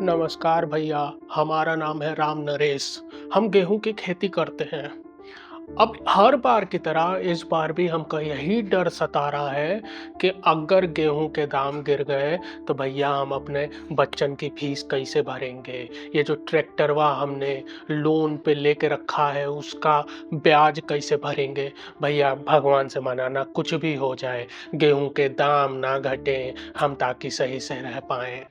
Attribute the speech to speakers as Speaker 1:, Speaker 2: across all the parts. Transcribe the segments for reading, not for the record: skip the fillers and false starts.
Speaker 1: नमस्कार भैया, हमारा नाम है राम नरेश। हम गेहूं की खेती करते हैं। अब हर बार की तरह इस बार भी हमको यही डर सता रहा है कि अगर गेहूं के दाम गिर गए तो भैया हम अपने बच्चन की फीस कैसे भरेंगे। ये जो ट्रैक्टरवा हमने लोन पे लेके रखा है उसका ब्याज कैसे भरेंगे। भैया भगवान से मनाना कुछ भी हो जाए, गेहूं के दाम ना घटे, हम ताकि सही से रह पाएं।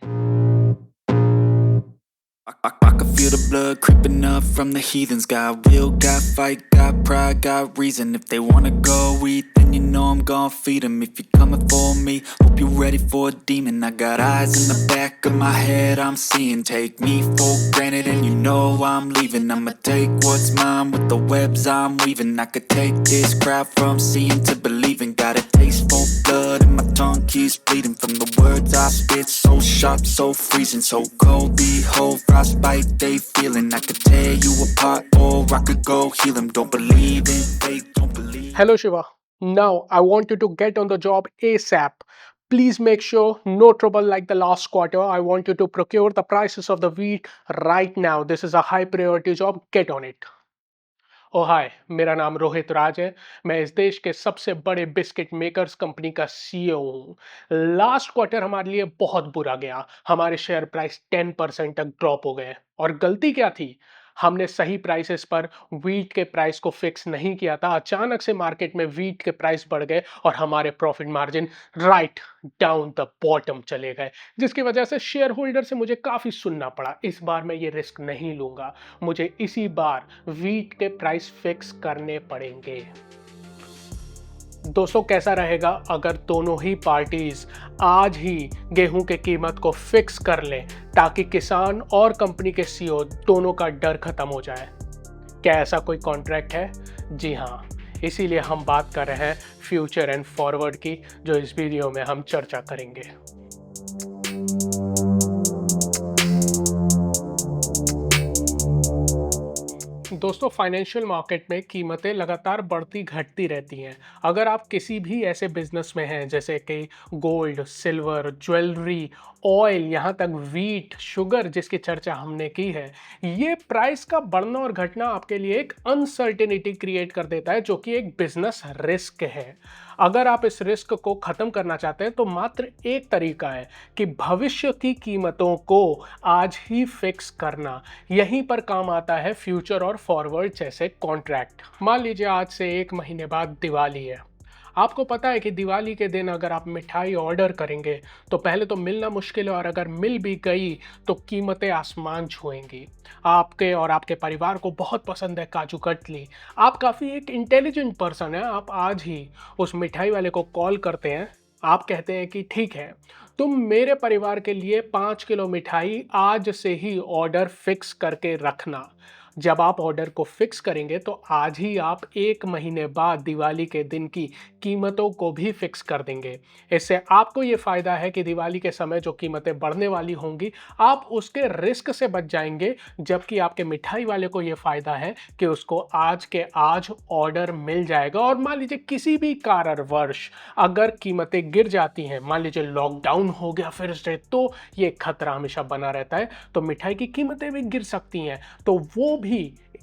Speaker 2: I can feel the blood creeping up from the heathens. Got will, got fight, got pride, got reason. If they wanna go eat, then you know I'm gon' feed them. If you're coming for me, hope you're ready for a demon. I got eyes in the back of my head, I'm seeing. Take me for granted and you know I'm leaving. I'ma take what's mine with the webs I'm weaving. I could take this crowd from seeing to believing. Got a taste for blood and my tongue keeps bleeding. From the words I spit, so sharp, so freezing. So cold, behold, frostbite they feeling. I could tear you apart or I could go heal them. Don't believe in fate, don't believe.
Speaker 1: Hello Shiva. Now I want you to get on the job ASAP. Please make sure no trouble like the last quarter. I want you to procure the prices of the wheat right now. This is a high priority job. Get on it. ओ हाय, मेरा नाम रोहित राज है। मैं इस देश के सबसे बड़े biscuit makers company का सीईओ हूँ। लास्ट क्वार्टर हमारे लिए बहुत बुरा गया। हमारे शेयर प्राइस 10% तक ड्रॉप हो गए। और गलती क्या थी? हमने सही प्राइसेस पर व्हीट के प्राइस को फिक्स नहीं किया था। अचानक से मार्केट में व्हीट के प्राइस बढ़ गए और हमारे profit margin write down the bottom चले गए, जिसकी वजह से शेयर होल्डर से मुझे काफ़ी सुनना पड़ा। इस बार मैं ये रिस्क नहीं लूँगा। मुझे इसी बार व्हीट के प्राइस फिक्स करने पड़ेंगे। दोस्तों, कैसा रहेगा अगर दोनों ही पार्टीज आज ही गेहूं के कीमत को फिक्स कर लें, ताकि किसान और कंपनी के सीईओ दोनों का डर खत्म हो जाए। क्या ऐसा कोई कॉन्ट्रैक्ट है? जी हाँ, इसीलिए हम बात कर रहे हैं फ्यूचर एंड फॉरवर्ड की, जो इस वीडियो में हम चर्चा करेंगे। दोस्तों, फाइनेंशियल मार्केट में कीमतें लगातार बढ़ती घटती रहती हैं। अगर आप किसी भी ऐसे बिजनेस में हैं जैसे कि गोल्ड, सिल्वर, ज्वेलरी, ऑयल, यहाँ तक व्हीट, शुगर जिसकी चर्चा हमने की है, ये प्राइस का बढ़ना और घटना आपके लिए एक अनसर्टेनिटी क्रिएट कर देता है, जो कि एक बिजनेस रिस्क है। अगर आप इस रिस्क को ख़त्म करना चाहते हैं तो मात्र एक तरीका है कि भविष्य की कीमतों को आज ही फिक्स करना। यहीं पर काम आता है फ्यूचर और फॉरवर्ड जैसे कॉन्ट्रैक्ट। मान लीजिए आज से 1 महीने बाद दिवाली है। आपको पता है कि दिवाली के दिन अगर आप मिठाई ऑर्डर करेंगे तो पहले तो मिलना मुश्किल है, और अगर मिल भी गई तो कीमतें आसमान छुएंगी। आपके और आपके परिवार को बहुत पसंद है काजू कतली। आप काफ़ी एक इंटेलिजेंट पर्सन है। आप आज ही उस मिठाई वाले को कॉल करते हैं। आप कहते हैं कि ठीक है, तुम मेरे परिवार के लिए 5 किलो मिठाई आज से ही ऑर्डर फिक्स करके रखना। जब आप ऑर्डर को फिक्स करेंगे तो आज ही आप 1 महीने बाद दिवाली के दिन की कीमतों को भी फिक्स कर देंगे। इससे आपको ये फ़ायदा है कि दिवाली के समय जो कीमतें बढ़ने वाली होंगी, आप उसके रिस्क से बच जाएंगे, जबकि आपके मिठाई वाले को ये फ़ायदा है कि उसको आज के आज ऑर्डर मिल जाएगा। और मान लीजिए किसी भी कारणवश अगर कीमतें गिर जाती हैं, मान लीजिए लॉकडाउन हो गया फिर से, तो ये खतरा हमेशा बना रहता है, तो मिठाई की कीमतें भी गिर सकती हैं। तो वो भी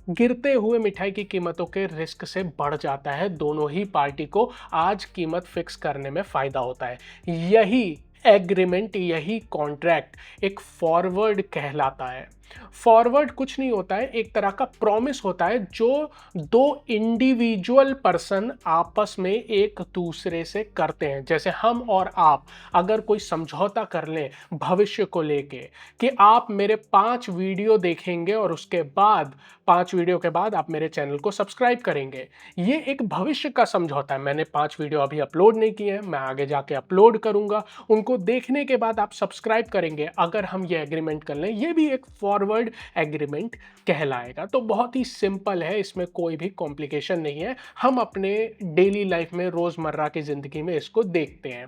Speaker 1: गिरते हुए मिठाई की कीमतों के रिस्क से बढ़ जाता है। दोनों ही पार्टी को आज कीमत फिक्स करने में फायदा होता है। यही एग्रीमेंट, यही कॉन्ट्रैक्ट एक फॉरवर्ड कहलाता है। फॉरवर्ड कुछ नहीं होता है, एक तरह का प्रॉमिस होता है जो दो इंडिविजुअल पर्सन आपस में एक दूसरे से करते हैं। जैसे हम और आप अगर कोई समझौता कर लें भविष्य को लेके कि आप मेरे 5 वीडियो देखेंगे और उसके बाद 5 वीडियो के बाद आप मेरे चैनल को सब्सक्राइब करेंगे, ये एक भविष्य का समझौता है। मैंने 5 वीडियो अभी अपलोड नहीं किए हैं, मैं आगे जाके अपलोड करूंगा। उनको देखने के बाद आप सब्सक्राइब करेंगे। अगर हम ये एग्रीमेंट कर लें, ये भी एक फॉरवर्ड एग्रीमेंट कहलाएगा। तो बहुत ही सिंपल है, इसमें कोई भी कॉम्प्लिकेशन नहीं है। हम अपने डेली लाइफ में, रोज़मर्रा की ज़िंदगी में इसको देखते हैं।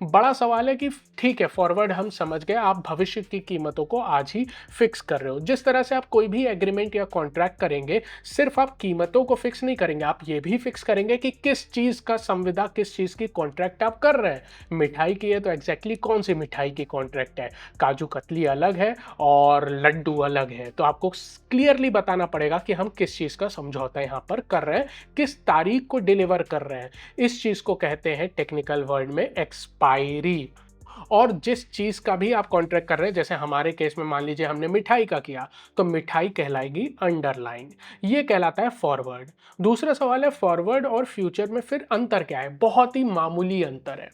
Speaker 1: बड़ा सवाल है कि ठीक है, फॉरवर्ड हम समझ गए, आप भविष्य की कीमतों को आज ही फिक्स कर रहे हो। जिस तरह से आप कोई भी एग्रीमेंट या कॉन्ट्रैक्ट करेंगे, सिर्फ आप कीमतों को फिक्स नहीं करेंगे, आप ये भी फिक्स करेंगे कि किस चीज़ का संविदा, किस चीज़ की कॉन्ट्रैक्ट आप कर रहे हैं। मिठाई की है तो एग्जैक्टली कौन सी मिठाई की कॉन्ट्रैक्ट है, काजू कतली अलग है और लड्डू अलग है। तो आपको क्लियरली बताना पड़ेगा कि हम किस चीज़ का समझौता यहाँ पर कर रहे हैं, किस तारीख को डिलीवर कर रहे हैं। इस चीज़ को कहते हैं टेक्निकल वर्ड में एक्सपायरी। और जिस चीज़ का भी आप कॉन्ट्रैक्ट कर रहे हैं, जैसे हमारे केस में मान लीजिए हमने मिठाई का किया, तो मिठाई कहलाएगी अंडरलाइन, ये कहलाता है फॉरवर्ड। दूसरा सवाल है फॉरवर्ड और फ्यूचर में फिर अंतर क्या है। बहुत ही मामूली अंतर है।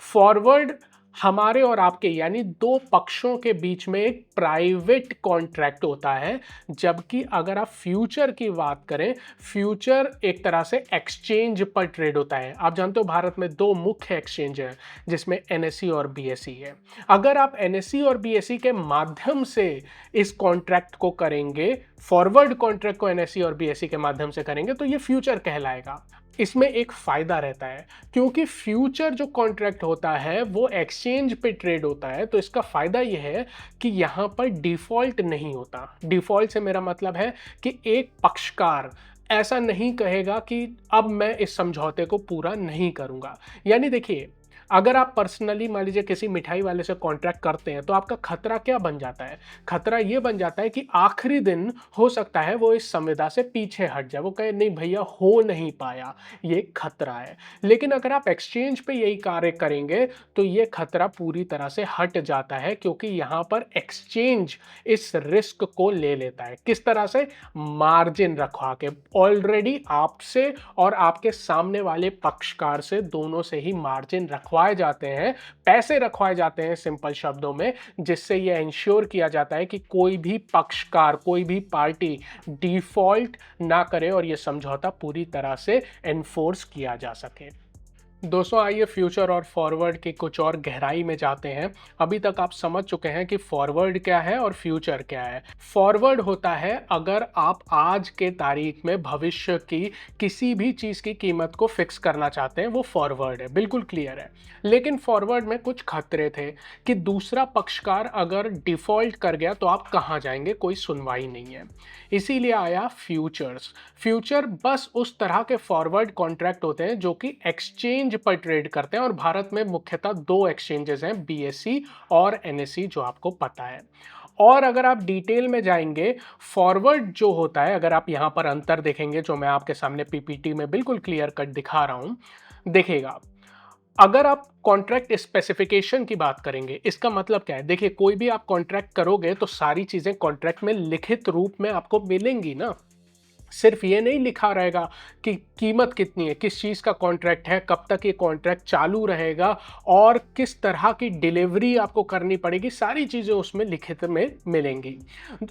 Speaker 1: फॉरवर्ड हमारे और आपके यानी दो पक्षों के बीच में एक प्राइवेट कॉन्ट्रैक्ट होता है, जबकि अगर आप फ्यूचर की बात करें, फ्यूचर एक तरह से एक्सचेंज पर ट्रेड होता है। आप जानते हो भारत में दो मुख्य एक्सचेंज हैं, जिसमें एनएसई और बीएसई है। अगर आप एनएसई और बीएसई के माध्यम से इस कॉन्ट्रैक्ट को करेंगे, फॉरवर्ड कॉन्ट्रैक्ट को एनएसई और बीएसई के माध्यम से करेंगे, तो ये फ्यूचर कहलाएगा। इसमें एक फ़ायदा रहता है, क्योंकि फ्यूचर जो कॉन्ट्रैक्ट होता है वो एक्सचेंज पे ट्रेड होता है। तो इसका फ़ायदा ये है कि यहाँ पर डिफ़ॉल्ट नहीं होता। डिफ़ॉल्ट से मेरा मतलब है कि एक पक्षकार ऐसा नहीं कहेगा कि अब मैं इस समझौते को पूरा नहीं करूँगा। यानी देखिए, अगर आप पर्सनली मान लीजिए किसी मिठाई वाले से कॉन्ट्रैक्ट करते हैं, तो आपका खतरा क्या बन जाता है। खतरा ये बन जाता है कि आखिरी दिन हो सकता है वो इस संविदा से पीछे हट जाए, वो कहे नहीं भैया हो नहीं पाया, ये खतरा है। लेकिन अगर आप एक्सचेंज पे यही कार्य करेंगे तो ये खतरा पूरी तरह से हट जाता है, क्योंकि यहाँ पर एक्सचेंज इस रिस्क को ले लेता है। किस तरह से, मार्जिन रखवा के। ऑलरेडी आपसे और आपके सामने वाले पक्षकार से, दोनों से ही मार्जिन रखवा जाते हैं, पैसे रखवाए जाते हैं सिंपल शब्दों में, जिससे यह इंश्योर किया जाता है कि कोई भी पक्षकार, कोई भी पार्टी डिफॉल्ट ना करे और यह समझौता पूरी तरह से एनफोर्स किया जा सके। दोस्तों आइए फ्यूचर और फॉरवर्ड की कुछ और गहराई में जाते हैं। अभी तक आप समझ चुके हैं कि फॉरवर्ड क्या है और फ्यूचर क्या है। फॉरवर्ड होता है अगर आप आज के तारीख में भविष्य की किसी भी चीज़ की कीमत को फिक्स करना चाहते हैं, वो फॉरवर्ड है, बिल्कुल क्लियर है। लेकिन फॉरवर्ड में कुछ खतरे थे कि दूसरा पक्षकार अगर डिफ़ॉल्ट कर गया तो आप कहाँ जाएंगे, कोई सुनवाई नहीं है। इसीलिए आया फ्यूचर्स। फ्यूचर बस उस तरह के फॉरवर्ड कॉन्ट्रैक्ट होते हैं जो कि एक्सचेंज पर ट्रेड करते हैं, और भारत में मुख्यतः दो एक्सचेंजेस हैं, बीएसई और एनएसई, जो आपको पता है। और अगर आप डिटेल में जाएंगे, फॉरवर्ड जो होता है, अगर आप यहाँ पर अंतर देखेंगे जो मैं आपके सामने पीपीटी में बिल्कुल क्लियर कट दिखा रहा हूँ, देखिएगा। अगर आप कॉन्ट्रैक्ट स्पेसिफिकेशन की बात करेंगे, इसका मतलब क्या है। देखिए, कोई भी आप कॉन्ट्रैक्ट करोगे तो सारी चीज़ें कॉन्ट्रैक्ट में लिखित रूप में आपको मिलेंगी ना। सिर्फ ये नहीं लिखा रहेगा कि कीमत कितनी है, किस चीज़ का कॉन्ट्रैक्ट है, कब तक ये कॉन्ट्रैक्ट चालू रहेगा और किस तरह की डिलीवरी आपको करनी पड़ेगी, सारी चीज़ें उसमें लिखित में मिलेंगी।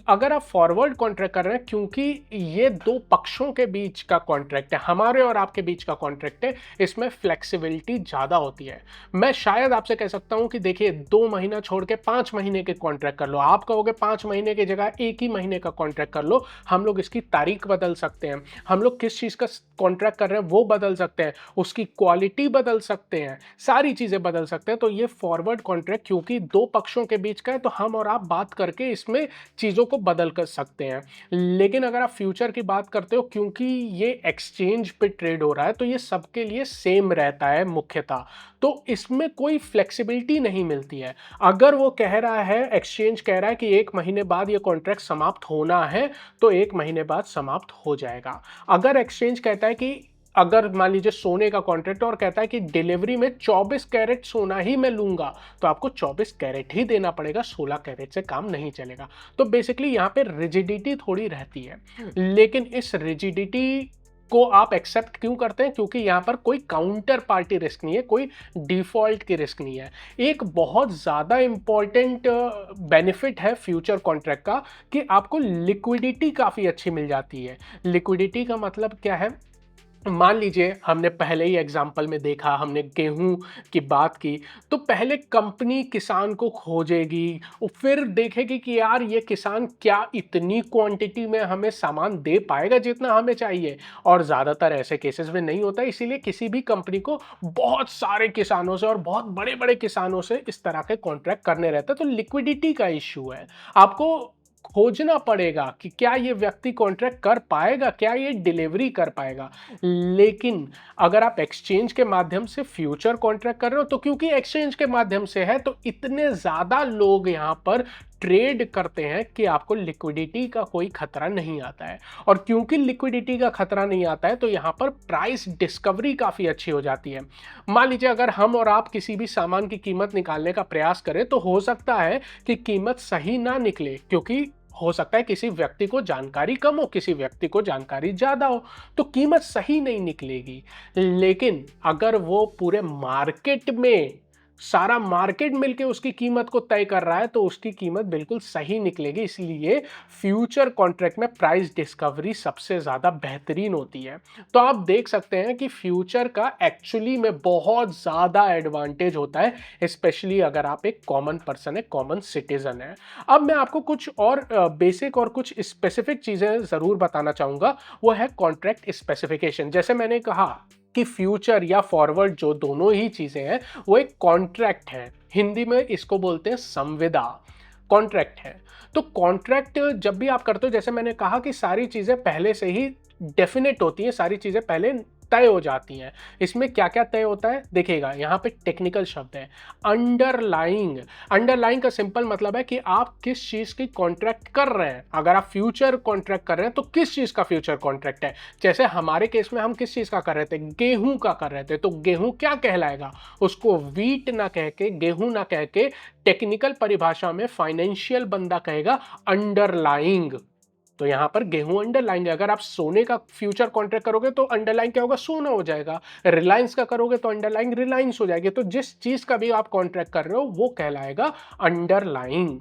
Speaker 1: अगर आप फॉरवर्ड कॉन्ट्रैक्ट कर रहे हैं, क्योंकि ये दो पक्षों के बीच का कॉन्ट्रैक्ट है, हमारे और आपके बीच का कॉन्ट्रैक्ट है, इसमें फ्लेक्सिबिलिटी ज़्यादा होती है। मैं शायद आपसे कह सकता हूँ कि देखिए 2 महीना छोड़ के 5 महीने के कॉन्ट्रैक्ट कर लो। आप कहोगे 5 महीने की जगह 1 ही महीने का कॉन्ट्रैक्ट कर लो। हम लोग इसकी तारीख बदल सकते हैं, हम लोग किस चीज़ का कॉन्ट्रैक्ट कर रहे हैं वो बदल सकते हैं, उसकी क्वालिटी बदल सकते हैं, सारी चीज़ें बदल सकते हैं। तो ये फॉरवर्ड कॉन्ट्रैक्ट क्योंकि दो पक्षों के बीच का है, तो हम और आप बात करके इसमें चीज़ों को बदल कर सकते हैं। लेकिन अगर आप फ्यूचर की बात करते हो, क्योंकि ये एक्सचेंज पे ट्रेड हो रहा है, तो ये सबके लिए सेम रहता है मुख्यतः, तो इसमें कोई फ्लेक्सिबिलिटी नहीं मिलती है। अगर वो कह रहा है, एक्सचेंज कह रहा है कि 1 महीने बाद ये कॉन्ट्रैक्ट समाप्त होना है, तो 1 महीने बाद समाप्त हो जाएगा। अगर एक्सचेंज कहता है कि अगर मान लीजिए सोने का कॉन्ट्रैक्ट और कहता है कि डिलीवरी में 24 कैरेट सोना ही मैं लूंगा, तो आपको 24 कैरेट ही देना पड़ेगा, 16 कैरेट से काम नहीं चलेगा। तो बेसिकली यहाँ पे रिजिडिटी थोड़ी रहती है, लेकिन इस रिजिडिटी को आप एक्सेप्ट क्यों करते हैं? क्योंकि यहाँ पर कोई काउंटर पार्टी रिस्क नहीं है, कोई डिफॉल्ट की रिस्क नहीं है। एक बहुत ज़्यादा इंपॉर्टेंट बेनिफिट है फ्यूचर कॉन्ट्रैक्ट का कि आपको लिक्विडिटी काफ़ी अच्छी मिल जाती है। लिक्विडिटी का मतलब क्या है? मान लीजिए हमने पहले ही एग्जाम्पल में देखा, हमने गेहूं की बात की, तो पहले कंपनी किसान को खोजेगी, फिर देखेगी कि यार ये किसान क्या इतनी क्वांटिटी में हमें सामान दे पाएगा जितना हमें चाहिए। और ज़्यादातर ऐसे केसेस में नहीं होता, इसीलिए किसी भी कंपनी को बहुत सारे किसानों से और बहुत बड़े बड़े किसानों से इस तरह के कॉन्ट्रैक्ट करने रहते हैं। तो लिक्विडिटी का इश्यू है, आपको खोजना पड़ेगा कि क्या ये व्यक्ति कॉन्ट्रैक्ट कर पाएगा, क्या ये डिलीवरी कर पाएगा। लेकिन अगर आप एक्सचेंज के माध्यम से फ्यूचर कॉन्ट्रैक्ट कर रहे हो, तो क्योंकि एक्सचेंज के माध्यम से है तो इतने ज़्यादा लोग यहाँ पर ट्रेड करते हैं कि आपको लिक्विडिटी का कोई खतरा नहीं आता है। और क्योंकि लिक्विडिटी का खतरा नहीं आता है तो यहाँ पर प्राइस डिस्कवरी काफ़ी अच्छी हो जाती है। मान लीजिए अगर हम और आप किसी भी सामान की कीमत निकालने का प्रयास करें तो हो सकता है कि कीमत सही ना निकले, क्योंकि हो सकता है किसी व्यक्ति को जानकारी कम हो, किसी व्यक्ति को जानकारी ज़्यादा हो, तो कीमत सही नहीं निकलेगी। लेकिन अगर वो पूरे मार्केट में, सारा मार्केट मिलके उसकी कीमत को तय कर रहा है तो उसकी कीमत बिल्कुल सही निकलेगी। इसलिए फ्यूचर कॉन्ट्रैक्ट में प्राइस डिस्कवरी सबसे ज़्यादा बेहतरीन होती है। तो आप देख सकते हैं कि फ्यूचर का एक्चुअली में बहुत ज़्यादा एडवांटेज होता है, स्पेशली अगर आप एक कॉमन पर्सन है, कॉमन सिटीजन है। अब मैं आपको कुछ और बेसिक और कुछ स्पेसिफिक चीज़ें ज़रूर बताना चाहूँगा, वो है कॉन्ट्रैक्ट स्पेसिफिकेशन। जैसे मैंने कहा कि फ्यूचर या फॉरवर्ड जो दोनों ही चीज़ें हैं वो एक कॉन्ट्रैक्ट है, हिंदी में इसको बोलते हैं संविदा, कॉन्ट्रैक्ट है। तो कॉन्ट्रैक्ट जब भी आप करते हो, जैसे मैंने कहा कि सारी चीज़ें पहले से ही डेफिनेट होती हैं, सारी चीज़ें पहले तय हो जाती हैं। इसमें क्या क्या तय होता है देखिएगा, यहाँ पे टेक्निकल शब्द है अंडरलाइंग। अंडरलाइंग का सिंपल मतलब है कि आप किस चीज़ की कॉन्ट्रैक्ट कर रहे हैं। अगर आप फ्यूचर कॉन्ट्रैक्ट कर रहे हैं तो किस चीज़ का फ्यूचर कॉन्ट्रैक्ट है। जैसे हमारे केस में हम किस चीज़ का कर रहे थे, गेहूं का कर रहे थे, तो गेहूं क्या कहलाएगा, उसको वीट ना कह के, गेहूं ना कह के, टेक्निकल परिभाषा में फाइनेंशियल बंदा कहेगा अंडरलाइंग। तो यहां पर गेहूं अंडरलाइन है। अगर आप सोने का फ्यूचर कॉन्ट्रैक्ट करोगे तो अंडरलाइन क्या होगा, सोना हो जाएगा। रिलायंस का करोगे तो अंडरलाइन रिलायंस हो जाएगी। तो जिस चीज का भी आप कॉन्ट्रैक्ट कर रहे हो वो कहलाएगा अंडरलाइन।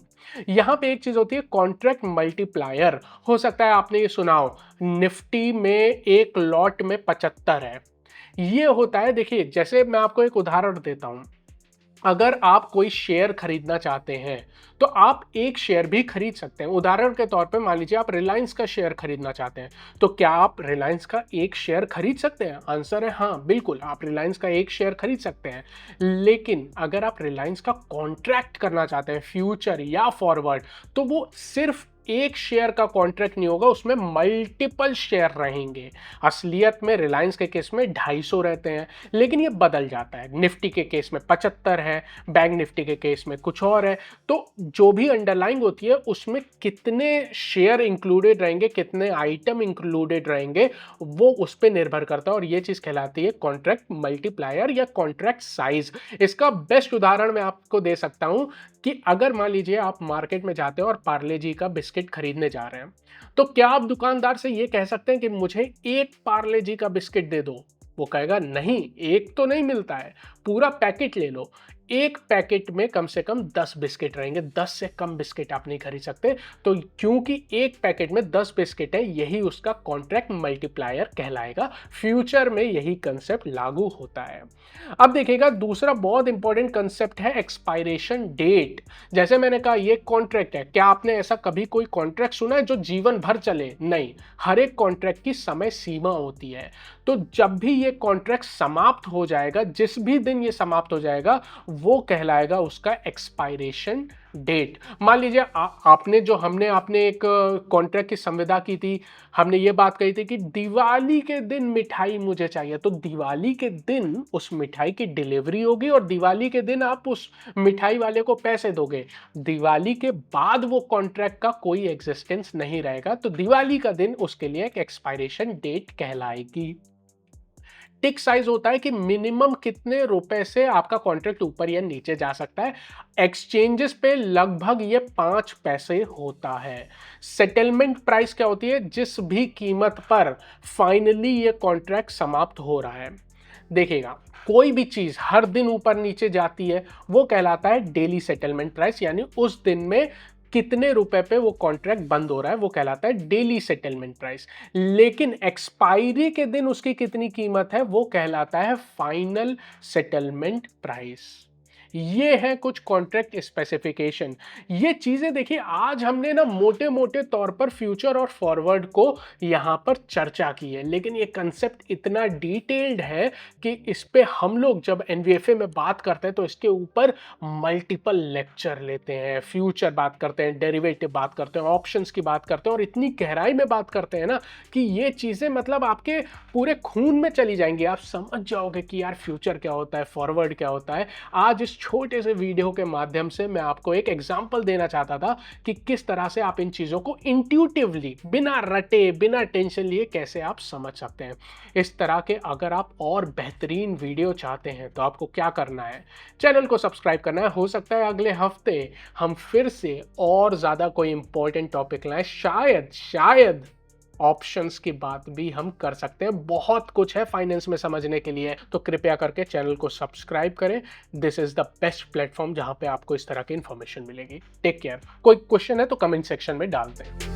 Speaker 1: यहां पे एक चीज होती है कॉन्ट्रैक्ट मल्टीप्लायर। हो सकता है आपने ये सुना हो, निफ्टी में एक लॉट में 75 है। ये होता है, देखिए जैसे मैं आपको एक उदाहरण देता हूं, अगर आप कोई शेयर खरीदना चाहते हैं तो आप एक शेयर भी खरीद सकते हैं। उदाहरण के तौर पे मान लीजिए आप रिलायंस का शेयर खरीदना चाहते हैं, तो क्या आप रिलायंस का एक शेयर खरीद सकते हैं? आंसर है हाँ, बिल्कुल आप रिलायंस का एक शेयर खरीद सकते हैं। लेकिन अगर आप रिलायंस का कॉन्ट्रैक्ट करना चाहते हैं, फ्यूचर या फॉरवर्ड, तो वो सिर्फ एक शेयर का कॉन्ट्रैक्ट नहीं होगा, उसमें मल्टीपल शेयर रहेंगे। असलियत में रिलायंस के केस में 250 रहते हैं, लेकिन ये बदल जाता है। निफ्टी के केस में 75 है, बैंक निफ्टी के केस में कुछ और है। तो जो भी अंडरलाइंग होती है उसमें कितने शेयर इंक्लूडेड रहेंगे, कितने आइटम इंक्लूडेड रहेंगे, वो उस पर निर्भर करता है। और ये चीज़ कहलाती है कॉन्ट्रैक्ट मल्टीप्लायर या कॉन्ट्रैक्ट साइज। इसका बेस्ट उदाहरण मैं आपको दे सकता हूँ कि अगर मान लीजिए आप मार्केट में जाते हो और पार्ले जी का बिस्किट खरीदने जा रहे हैं, तो क्या आप दुकानदार से ये कह सकते हैं कि मुझे एक पार्ले जी का बिस्किट दे दो? वो कहेगा नहीं, एक तो नहीं मिलता है, पूरा पैकेट ले लो। एक पैकेट में कम से कम 10 बिस्किट रहेंगे, 10 से कम बिस्किट आप नहीं खरीद सकते। तो क्योंकि एक पैकेट में 10 बिस्किट है, यही उसका कॉन्ट्रैक्ट मल्टीप्लायर कहलाएगा। फ्यूचर में यही कंसेप्ट लागू होता है। अब देखिएगा, दूसरा बहुत इंपॉर्टेंट कंसेप्ट है एक्सपायरेशन डेट। जैसे मैंने कहा ये कॉन्ट्रैक्ट है, क्या आपने ऐसा कभी कोई कॉन्ट्रैक्ट सुना है जो जीवन भर चले? नहीं, हर एक कॉन्ट्रैक्ट की समय सीमा होती है। तो जब भी ये कॉन्ट्रैक्ट समाप्त हो जाएगा, जिस भी दिन ये समाप्त हो जाएगा, वो कहलाएगा उसका एक्सपायरेशन डेट। मान लीजिए आपने एक कॉन्ट्रैक्ट की संविदा की थी, हमने ये बात कही थी कि दिवाली के दिन मिठाई मुझे चाहिए, तो दिवाली के दिन उस मिठाई की डिलीवरी होगी और दिवाली के दिन आप उस मिठाई वाले को पैसे दोगे। दिवाली के बाद वो कॉन्ट्रैक्ट का कोई एग्जिस्टेंस नहीं रहेगा, तो दिवाली का दिन उसके लिए एक एक्सपायरेशन डेट कहलाएगी। टिक साइज होता है कि मिनिमम कितने रुपए से आपका कॉन्ट्रैक्ट ऊपर या नीचे जा सकता है। एक्सचेंजेस पे लगभग ये 5 पैसे होता है। सेटलमेंट प्राइस क्या होती है? जिस भी कीमत पर फाइनली ये कॉन्ट्रैक्ट समाप्त हो रहा है। देखिएगा, कोई भी चीज हर दिन ऊपर नीचे जाती है वो कहलाता है डेली सेटलमेंट प्राइस, यानी उस दिन में कितने रुपए पे वो कॉन्ट्रैक्ट बंद हो रहा है, वो कहलाता है डेली सेटलमेंट प्राइस। लेकिन एक्सपायरी के दिन उसकी कितनी कीमत है, वो कहलाता है फाइनल सेटलमेंट प्राइस। ये है कुछ कॉन्ट्रैक्ट स्पेसिफिकेशन। ये चीजें देखिए, आज हमने ना मोटे मोटे तौर पर फ्यूचर और फॉरवर्ड को यहां पर चर्चा की है, लेकिन ये कंसेप्ट इतना डिटेल्ड है कि इस पे हम लोग जब एनवीएफए में बात करते हैं तो इसके ऊपर मल्टीपल लेक्चर लेते हैं। फ्यूचर बात करते हैं, डेरिवेटिव बात करते हैं, ऑप्शंस की बात करते हैं, और इतनी गहराई में बात करते हैं ना कि ये चीजें मतलब आपके पूरे खून में चली जाएंगी। आप समझ जाओगे कि यार फ्यूचर क्या होता है, फॉरवर्ड क्या होता है। आज इस छोटे से वीडियो के माध्यम से मैं आपको एक एग्जांपल देना चाहता था कि किस तरह से आप इन चीजों को इंट्यूटिवली, बिना रटे, बिना टेंशन लिए कैसे आप समझ सकते हैं। इस तरह के अगर आप और बेहतरीन वीडियो चाहते हैं तो आपको क्या करना है, चैनल को सब्सक्राइब करना है। हो सकता है अगले हफ्ते हम फिर से और ज्यादा कोई इंपॉर्टेंट टॉपिक लाएं, शायद ऑप्शंस की बात भी हम कर सकते हैं। बहुत कुछ है फाइनेंस में समझने के लिए, तो कृपया करके चैनल को सब्सक्राइब करें। This is the best platform जहां पे आपको इस तरह की इंफॉर्मेशन मिलेगी। Take care. कोई क्वेश्चन है तो कमेंट सेक्शन में डाल दें।